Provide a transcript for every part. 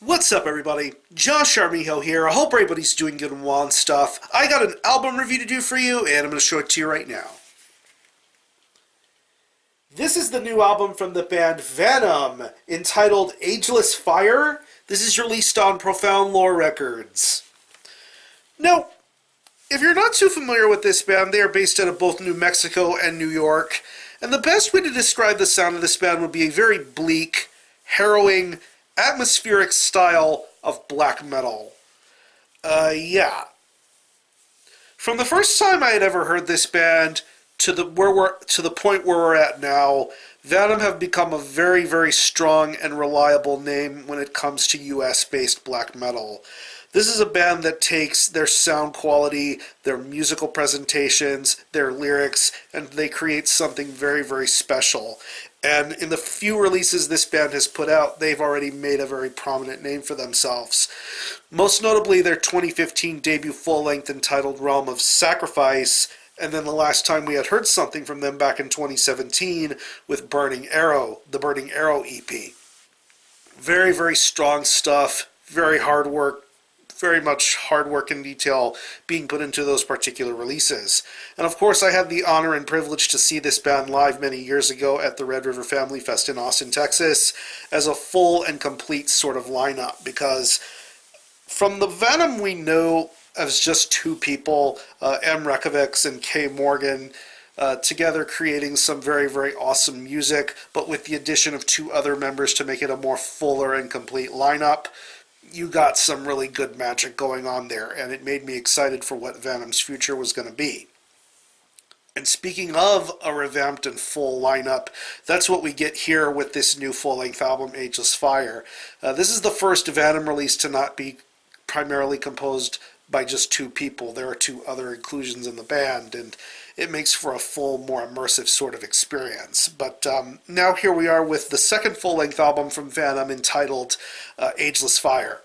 What's up, everybody? Josh Armijo here. I hope everybody's doing good and well and stuff. I got an album review to do for you, and I'm going to show it to you right now. This is the new album from the band Vanum, entitled Ageless Fire. This is released on Profound Lore Records. Now, if you're not too familiar with this band, they are based out of both New Mexico and New York, and the best way to describe the sound of this band would be a very bleak, harrowing, atmospheric style of black metal. Yeah. From the first time I had ever heard this band to the point where we're at now, Vanum have become a very, very strong and reliable name when it comes to US-based black metal. This is a band that takes their sound quality, their musical presentations, their lyrics, and they create something very, very special. And in the few releases this band has put out, they've already made a very prominent name for themselves. Most notably, their 2015 debut full-length entitled Realm of Sacrifice, and then the last time we had heard something from them back in 2017 with Burning Arrow, the Burning Arrow EP. Very, very strong stuff, very hard work, very much hard work and detail being put into those particular releases. And of course, I had the honor and privilege to see this band live many years ago at the Red River Family Fest in Austin, Texas, as a full and complete sort of lineup, because from the Vanum we know as just two people, M. Rekovics and K. Morgan, together creating some very, very awesome music, but with the addition of two other members to make it a more fuller and complete lineup, you got some really good magic going on there, and it made me excited for what Vanum's future was going to be. And speaking of a revamped and full lineup, that's what we get here with this new full-length album, Ageless Fire. This is the first Vanum release to not be primarily composed by just two people. There are two other inclusions in the band, and it makes for a full, more immersive sort of experience. But now here we are with the second full-length album from Vanum entitled Ageless Fire.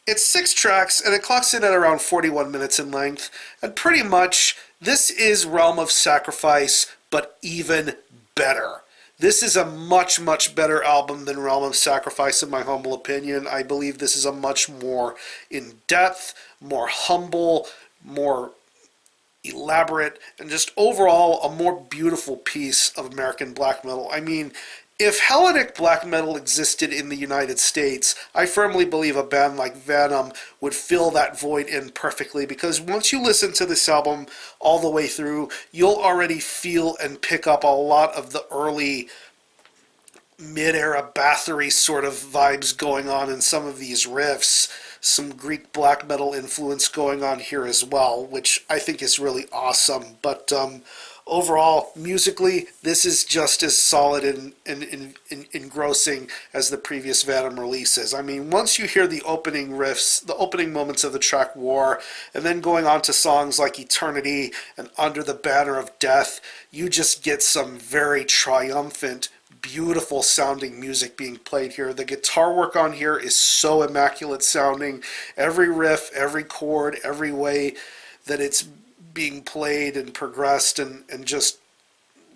It's 6 tracks, and it clocks in at around 41 minutes in length, and pretty much this is Realm of Sacrifice, but even better. This is a much, much better album than Realm of Sacrifice, in my humble opinion. I believe this is a much more in-depth, more humble, more elaborate, and just overall a more beautiful piece of American black metal. I mean, if Hellenic black metal existed in the United States, I firmly believe a band like Vanum would fill that void in perfectly, because once you listen to this album all the way through, you'll already feel and pick up a lot of the early mid-era Bathory sort of vibes going on in some of these riffs. Some Greek black metal influence going on here as well, which I think is really awesome. But overall, musically, this is just as solid and engrossing as the previous Vanum releases. I mean, once you hear the opening riffs, the opening moments of the track War, and then going on to songs like Eternity and Under the Banner of Death, you just get some very triumphant, beautiful sounding music being played here. The guitar work on here is so immaculate sounding. Every riff, every chord, every way that it's being played and progressed, and just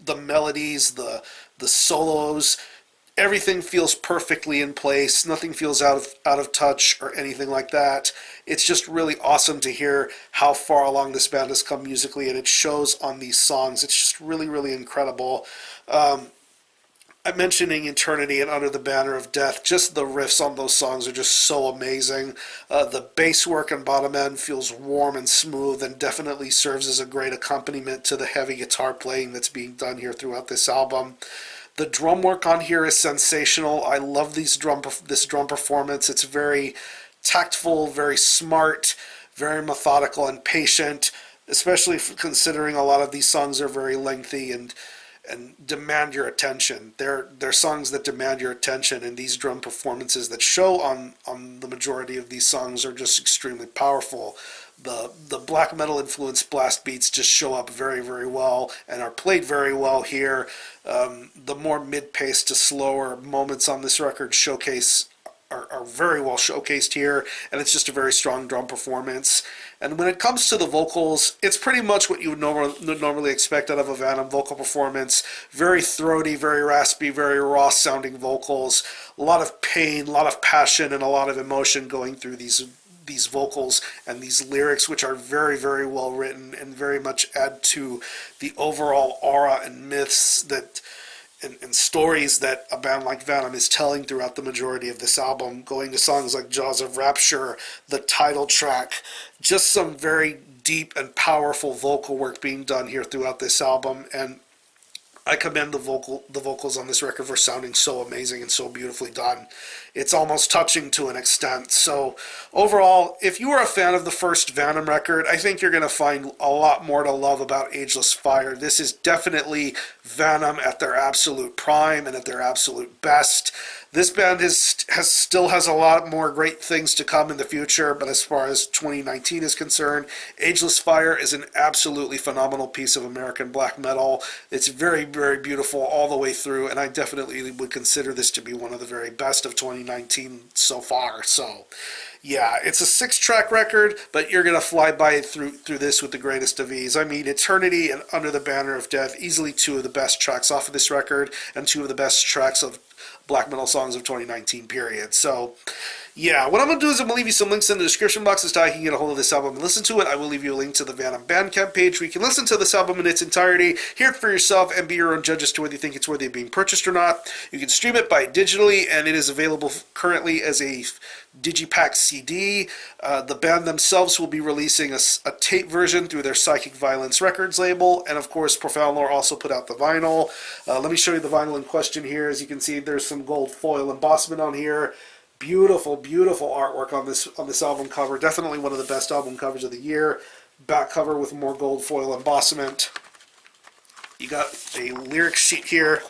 the melodies, the solos, everything feels perfectly in place. Nothing feels out of touch or anything like that. It's just really awesome to hear how far along this band has come musically, and it shows on these songs. It's just really, really incredible. I'm mentioning Eternity and Under the Banner of Death. Just the riffs on those songs are just so amazing. The bass work and bottom end feels warm and smooth, and definitely serves as a great accompaniment to the heavy guitar playing that's being done here throughout this album. The drum work on here is sensational. I love this drum performance. It's very tactful, very smart, very methodical and patient, especially considering a lot of these songs are very lengthy and demand your attention. They're songs that demand your attention, and these drum performances that show on the majority of these songs are just extremely powerful. The black metal influenced blast beats just show up very, very well and are played very well here. The more mid-paced to slower moments on this record showcase are very well showcased here, and it's just a very strong drum performance. And when it comes to the vocals, it's pretty much what you would normally expect out of a Vanum vocal performance. Very throaty, very raspy, very raw sounding vocals. A lot of pain, a lot of passion, and a lot of emotion going through these vocals and these lyrics, which are very, very well written and very much add to the overall aura and myths that and stories that a band like Vanum is telling throughout the majority of this album, going to songs like Jaws of Rapture, the title track, just some very deep and powerful vocal work being done here throughout this album, and I commend the vocals on this record for sounding so amazing and so beautifully done. It's almost touching to an extent. So overall, if you are a fan of the first Vanum record, I think you're going to find a lot more to love about Ageless Fire. This is definitely Vanum at their absolute prime and at their absolute best. This band still has a lot more great things to come in the future, but as far as 2019 is concerned, Ageless Fire is an absolutely phenomenal piece of American black metal. It's very, very beautiful all the way through, and I definitely would consider this to be one of the very best of 2019 so far. So, yeah, it's a 6-track record, but you're going to fly by through this with the greatest of ease. I mean, Eternity and Under the Banner of Death, easily 2 of the best tracks off of this record, and 2 of the best tracks of black metal songs of 2019, period. So, yeah, what I'm going to do is I'm going to leave you some links in the description box as to how you can get a hold of this album and listen to it. I will leave you a link to the Vanum Bandcamp page where you can listen to this album in its entirety, hear it for yourself, and be your own judge as to whether you think it's worthy of being purchased or not. You can stream it by digitally, and it is available currently as a Digipack CD. The band themselves will be releasing a tape version through their Psychic Violence Records label, and of course Profound Lore also put out the vinyl. Let me show you the vinyl in question here. As you can see, there's some gold foil embossment on here. Beautiful, beautiful artwork on this album cover. Definitely one of the best album covers of the year. Back cover with more gold foil embossment. You got a lyric sheet here.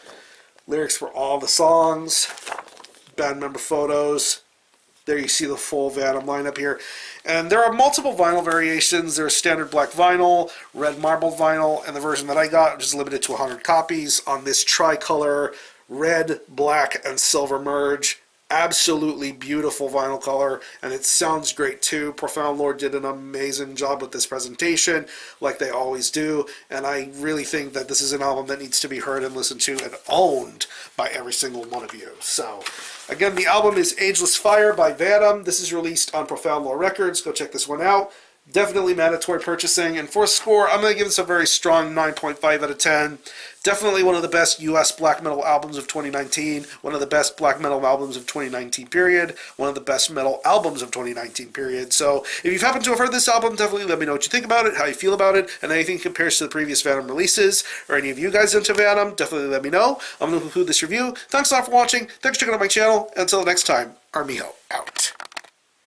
Lyrics for all the songs. Band member photos. There you see the full Vanum lineup here. And there are multiple vinyl variations. There's standard black vinyl, red marble vinyl, and the version that I got, which is limited to 100 copies, on this tricolor red, black, and silver merge. Absolutely beautiful vinyl color, and it sounds great too. Profound Lore did an amazing job with this presentation, like they always do, and I really think that this is an album that needs to be heard and listened to and owned by every single one of you. So, again, the album is Ageless Fire by Vanum. This is released on Profound Lore Records. Go check this one out. Definitely mandatory purchasing. And for a score, I'm going to give this a very strong 9.5 out of 10. Definitely one of the best U.S. black metal albums of 2019. One of the best black metal albums of 2019, period. One of the best metal albums of 2019, period. So if you've happened to have heard this album, definitely let me know what you think about it, how you feel about it, and anything compares to the previous Vanum releases, or any of you guys into Vanum, definitely let me know. I'm going to conclude this review. Thanks a lot for watching. Thanks for checking out my channel. Until next time, Armijo out.